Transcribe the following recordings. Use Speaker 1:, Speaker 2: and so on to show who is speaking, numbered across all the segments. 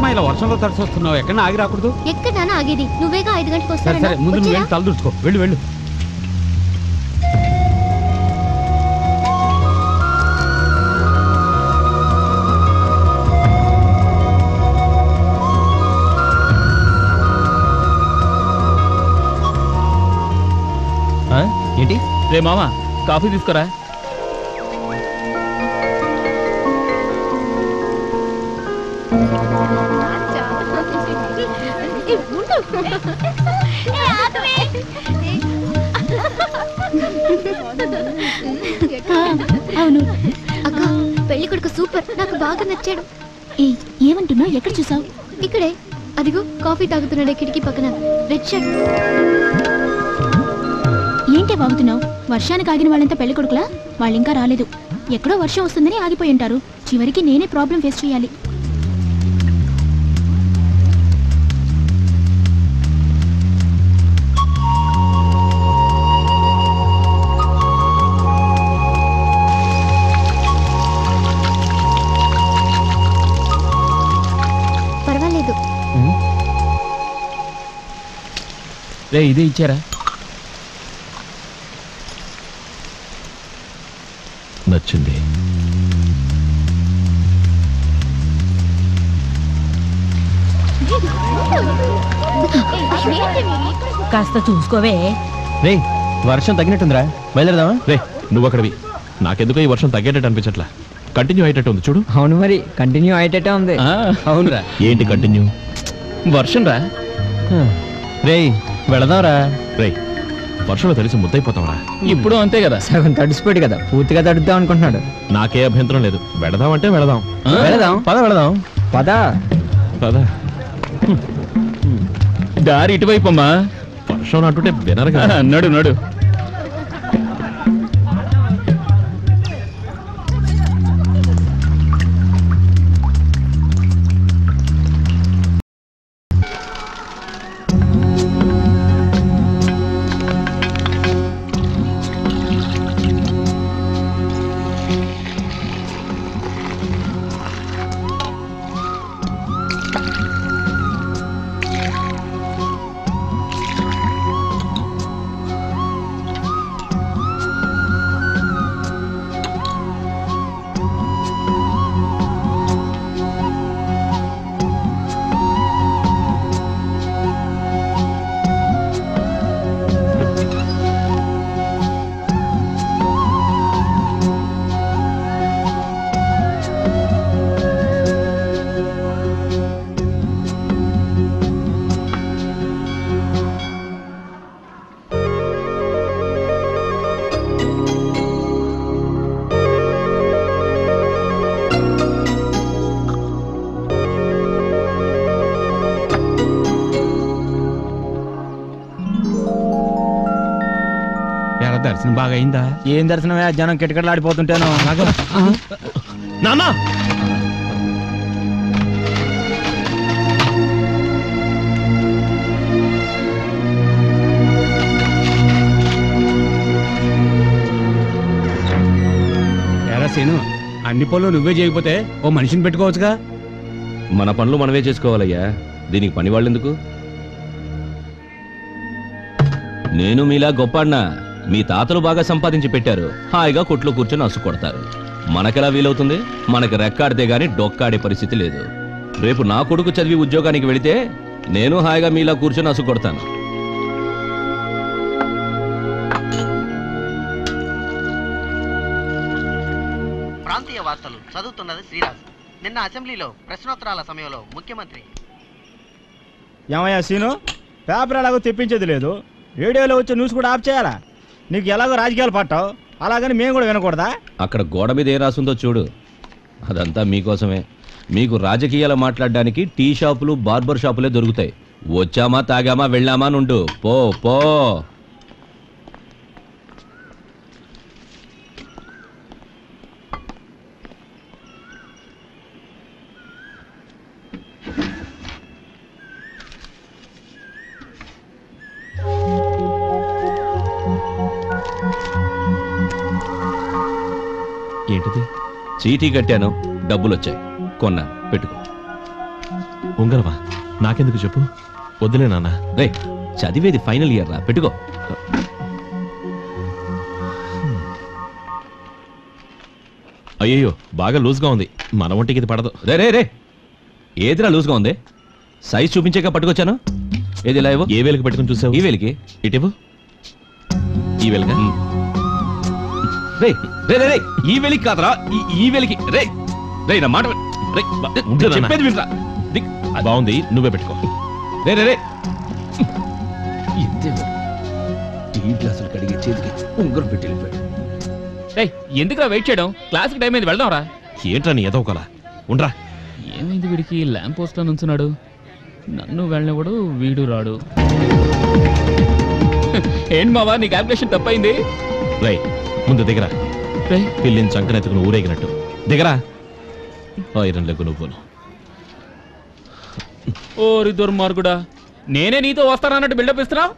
Speaker 1: ఏంటమ్మా ఇలా వర్షంలో తడిసి వస్తున్నావు? ఎక్కడ ఆగి రాకూడదు?
Speaker 2: ఎక్కడ ఆగేది? నువ్వేగా 5 గంటలకు వస్తాను.
Speaker 1: సరే ముందు నువ్వు వెళ్ళి తలదూర్చుకో. వెళ్ళు వెళ్ళు.
Speaker 3: ఏంటి రే మామ, కాఫీ తీసుకురా.
Speaker 2: అవును అక్క, పెళ్లి కొడుకు సూపర్, నాకు బాగా నచ్చాడు. ఏమంటున్నావు? ఎక్కడ చూసావు? ఇక్కడే, అదిగో కాఫీ తాగుతున్నాడే కిటికీ పక్కన, రెడ్ షర్ట్. ఏంటే బాగుతున్నావు? వర్షానికి ఆగిన వాళ్ళంతా పెళ్లి కొడుకులా? వాళ్ళు ఇంకా రాలేదు. ఎక్కడో వర్షం వస్తుందని ఆగిపోయి ఉంటారు. చివరికి నేనే ప్రాబ్లం ఫేస్ చేయాలి. పర్వాలేదు.
Speaker 3: రే ఇదే ఇచ్చారా?
Speaker 4: నచ్చింది.
Speaker 5: కాస్త చూసుకోవే.
Speaker 3: రే వర్షం తగ్గినట్టుందిరా, బయలుదేరదామా?
Speaker 4: రే నువ్వు అక్కడివి. నాకెందుకో ఈ వర్షం తగ్గేటట్టు అనిపించట్లా. కంటిన్యూ అయ్యేటట్టు ఉంది చూడు.
Speaker 3: అవును మరి, కంటిన్యూ అయ్యేటట్టే ఉంది. అవునురా.
Speaker 4: ఏంటి కంటిన్యూ?
Speaker 3: వర్షం రా. రే వెళదాంరా.
Speaker 4: రే వర్షంలో తెలిసి ముద్దైపోతావరా?
Speaker 3: ఇప్పుడు అంతే కదా, సగం తడిసిపోయాడు కదా, పూర్తిగా తడుద్దాం అనుకుంటున్నాడు.
Speaker 4: నాకే అభ్యంతరం లేదు. వెళదామంటే వెళదాం.
Speaker 3: వెళదాం పద, వెళదాం పద
Speaker 4: పద.
Speaker 3: దారి ఇటువైపు అమ్మా.
Speaker 4: వర్షం అంటుంటే వినరుగా.
Speaker 3: నడు నడు.
Speaker 1: దర్శనం బాగా అయిందా?
Speaker 3: ఏం దర్శనమే, జనం కిటకిటలాడిపోతుంటాను.
Speaker 4: నాన్న
Speaker 1: ఎరా సీను, అన్ని పనులు నువ్వే చేయకపోతే ఓ మనిషిని పెట్టుకోవచ్చుగా.
Speaker 4: మన పనులు మనమే చేసుకోవాలయ్యా. దీనికి పని వాళ్ళు ఎందుకు? నేను మీలా గొప్పన్నా. మీ తాతలు బాగా సంపాదించి పెట్టారు, హాయిగా కొట్లో కూర్చొని అసు కొడతారు. మనకెలా వీలవుతుంది? మనకి రెక్కాడితే గాని డొక్కాడే పరిస్థితి లేదు. రేపు నా కొడుకు చదివి ఉద్యోగానికి వెళితే నేను హాయిగా మీలా కూర్చొని అసు కొడతాను.
Speaker 6: ప్రాంతీయ వార్తలు చదువుతున్నది శ్రీరాజ్. నిన్న అసెంబ్లీలో ప్రశ్నోత్తరాల సమయంలో ముఖ్యమంత్రి
Speaker 7: ఏమయ్యా సీను, పేపర్ ఎలాగో తెప్పించేది లేదు, రేడియోలో వచ్చే న్యూస్ కూడా ఆఫ్ చేయాలా? నీకు ఎలాగో రాజకీయాలు పట్టావు, అలాగని మేము కూడా వినకూడదా?
Speaker 4: అక్కడ గోడ మీద ఏం రాసుందో చూడు. అదంతా మీకోసమే. మీకు రాజకీయాలు మాట్లాడడానికి టీ షాపులు, బార్బర్ షాపులే దొరుకుతాయి. వచ్చామా, తాగామా, వెళ్ళామా నుండు. పో పో. ఏంటిది? చీటీ కట్టాను, డబ్బులు వచ్చాయి, కొన్నా, పెట్టుకో.
Speaker 8: ఉంగరవా? నాకెందుకు చెప్పు. వద్దులే నాన్న.
Speaker 4: రే చదివేది ఫైనల్ ఇయర్ రా, పెట్టుకో.
Speaker 8: అయ్యో బాగా లూజ్గా ఉంది, మన ఒంటికి ఇది పడదు.
Speaker 4: రే రే రే ఏదిరా లూజ్గా ఉంది? సైజ్ చూపించాక పట్టుకొచ్చాను. ఏది ఇలా ఇవ్వు.
Speaker 8: ఏ వేలికి పెట్టుకుని చూసావు?
Speaker 4: ఈ వేలికి.
Speaker 8: ఇటివ్వు. ఈ వేలిగా?
Speaker 4: రే రే రే రే ఈ వేలికి కాదరా, ఈ వేలికి. రే రే నా మాట రే చెప్పేది వినరా.
Speaker 8: బాగుంది, నువ్వే పెట్టుకో.
Speaker 4: రే రే రే టీ గ్లాసులు కడిగే చేతికి ఉంగరం పెట్టి వెళ్ళిపోయాడు.
Speaker 1: ఎందుకురా వెయిట్ చేయడం? క్లాస్కి టైం అయింది, వెళ్దాం రా.
Speaker 8: ఏంట్రా నీ ఎదవకోలా? ఉండరా.
Speaker 1: ఏమైంది వీడికి? ల్యాంప్ పోస్ట్ లో నుంచున్నాడు, నన్ను వెళ్ళనివాడు, వీడు రాడు. ఏంటి మావా నీ క్యాల్కులేషన్ తప్పైంది?
Speaker 8: రై ముందు దిగరా.
Speaker 1: రే
Speaker 8: పిల్లిని చంకనెత్తుకుని ఊరేగినట్టు దిగరా. ఐరన్ లెగ్గు నువ్వును.
Speaker 1: ఓరి దుర్మార్గుడా, నేనే నీతో వస్తానన్నట్టు బిల్డప్ ఇస్తున్నావు.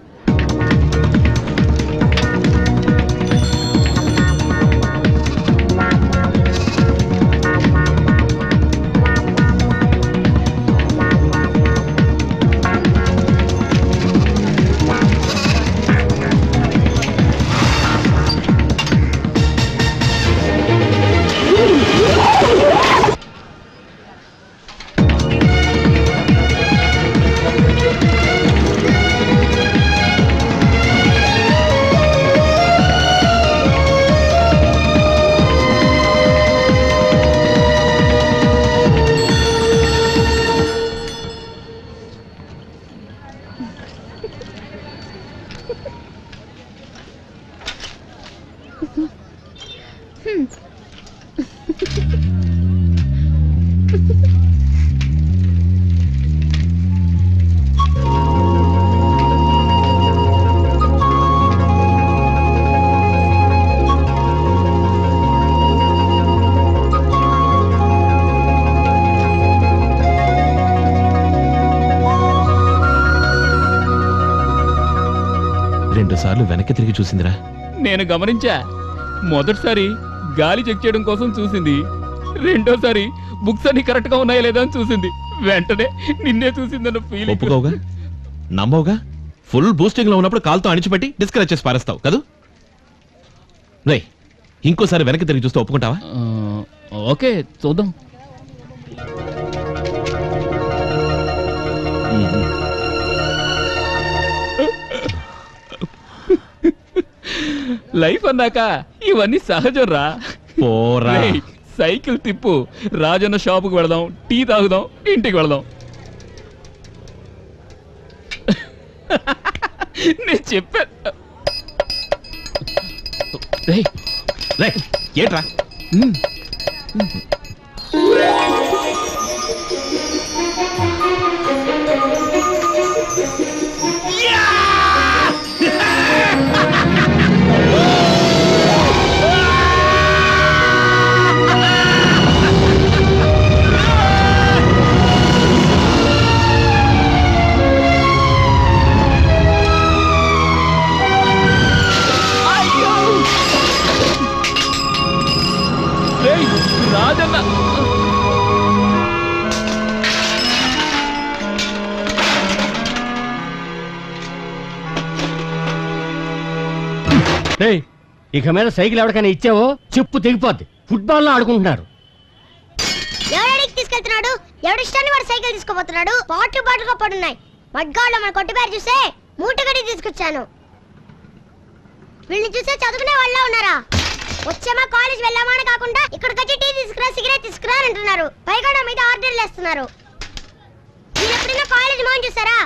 Speaker 8: రెండుసార్లు వెనక్కి తిరిగి చూసిందిరా.
Speaker 1: నేను గమనించా. మొదటిసారి గాలి చెక్ చేయడం కోసం చూసింది, రెండోసారి బుక్స్ అన్ని కరెక్ట్ గా ఉన్నాయా లేదా అని చూసింది, వెంటనే నిన్నే చూసిందన్న ఫీలింగ్.
Speaker 8: ఒప్పుకోవుగా, నమ్మవుగా. ఫుల్ బూస్టింగ్ లో ఉన్నప్పుడు కాల్తో అణిచిపెట్టి డిస్కరేజ్ చేసి పారేస్తావు కదూ. రేయ్ ఇంకోసారి వెనక్కి తిరిగి చూస్తే ఒప్పుకుంటావా?
Speaker 1: ఓకే చూద్దాం. లైఫ్ అన్నాక ఇవన్నీ సహజం రా.
Speaker 8: పోరా.
Speaker 1: సైకిల్ తిప్పు, రాజన్న షాపుకి వెళదాం, టీ తాగుదాం, ఇంటికి వెళదాం. నేను చెప్పా.
Speaker 8: ఏంట్రా?
Speaker 1: రాజన్న
Speaker 9: ఇక మీద సైకిల్ ఎవరికైనా ఇచ్చావో చెప్పు తెగిపోద్ది. ఫుట్బాల్ లో ఆడుకుంటున్నారు.
Speaker 2: ఎవరికి తీసుకెళ్తున్నాడు? ఎవరిష్టాన్ని వాడు సైకిల్ తీసుకోపోతున్నాడు. పాటలుగా పడున్నాయి. మడ్గాళ్ళు మన కొట్టు పేరు చూసే మూటగడి తీసుకొచ్చాను. వీళ్ళని చూసే చదువుకునే వాళ్ళ ఉన్నారా? వచ్చామా కాలేజ్ వెళ్ళామా అని కాకుండా ఇక్కడికి వచ్చి టీ తీసుకురా, సిగరెట్ తీసుకురా అని అంటున్నారు. పైగా నా మీద ఆర్డర్లు వేస్తున్నారు. మీరు ఎప్పుడైనా కాలేజ్ మోహన్ చూసారా?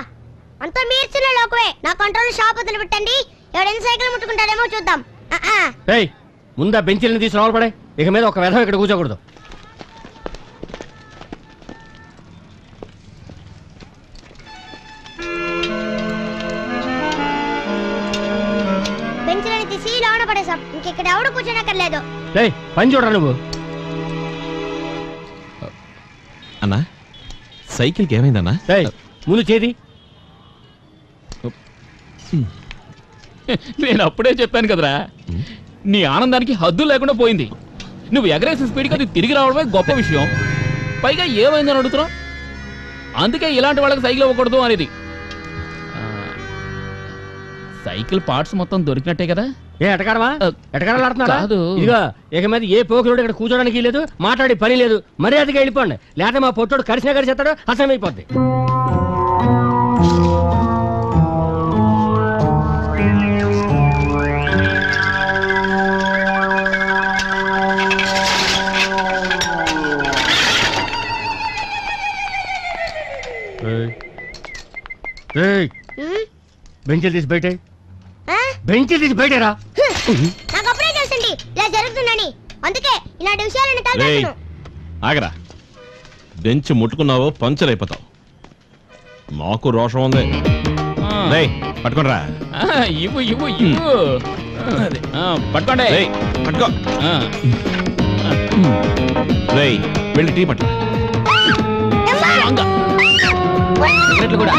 Speaker 2: అంతా మీరు చిన్న లోకవే. నా కంట్రోల్ షాప్ వదిలి పెట్టండి. ఎవరైనా సైకిల్ ముట్టుకుంటారేమో చూద్దాం.
Speaker 9: ముందా బెంచీలను తీసి లోపల పడే. ఇక మీద ఒక వెధం ఇక్కడ కూర్చోకూడదు.
Speaker 2: బెంచీలని తీసి లోన పడేసాం. ఇంకెక్కడ ఎవడు కూర్చోనక్కర్లేదు.
Speaker 9: పని చూడరా నువ్వు.
Speaker 8: అన్నా సైకిల్కి ఏమైందన్నా?
Speaker 9: ముందు చేది.
Speaker 1: నేను అప్పుడే చెప్పాను కదరా, నీ ఆనందానికి హద్దు లేకుండా పోయింది. నువ్వు ఎగరేసిన స్పీడ్కి అది తిరిగి రావడమే గొప్ప విషయం. పైగా ఏమైందని అడుగుతున్నావు? అందుకే ఇలాంటి వాళ్ళకి సైకిల్ ఇవ్వకూడదు అనేది. సైకిల్ పార్ట్స్ మొత్తం దొరికినట్టే కదా?
Speaker 9: ఏ ఎటకారమా ఎటకారాడుతున్నాడా?
Speaker 1: కాదు.
Speaker 9: ఇదిగో ఇక మీద ఏ పోకులోడు ఇక్కడ కూర్చోడానికి లేదు, మాట్లాడే పని లేదు, మర్యాదగా వెళ్ళిపోండి. లేకపోతే మా పొట్టోడు కరిసినా కరిసేస్తాడు, అసమైపోద్ది. బెంచీలు తీసి బయట, బెంచీలు తీసి బయటరా.
Speaker 2: నాకు అప్పుడే తెలుసండి ఇలా జరుగుతుందని, అందుకే ఇలాంటి విషయాలను తలపెట్టను.
Speaker 8: ఆగరా, బెంచ్ ముట్టుకున్నావో పంచర్ అయిపోతావు. మాకు రోషం ఉంది. రేయ్ పట్టుకోనరా.
Speaker 1: ఇవ్వు ఇవ్వు ఇవ్వు. పట్టుకోండి.
Speaker 8: రేయ్ పట్టుకో. రేయ్ వెళ్ళి టీ పట్టు.
Speaker 1: సిగరెట్లు కూడా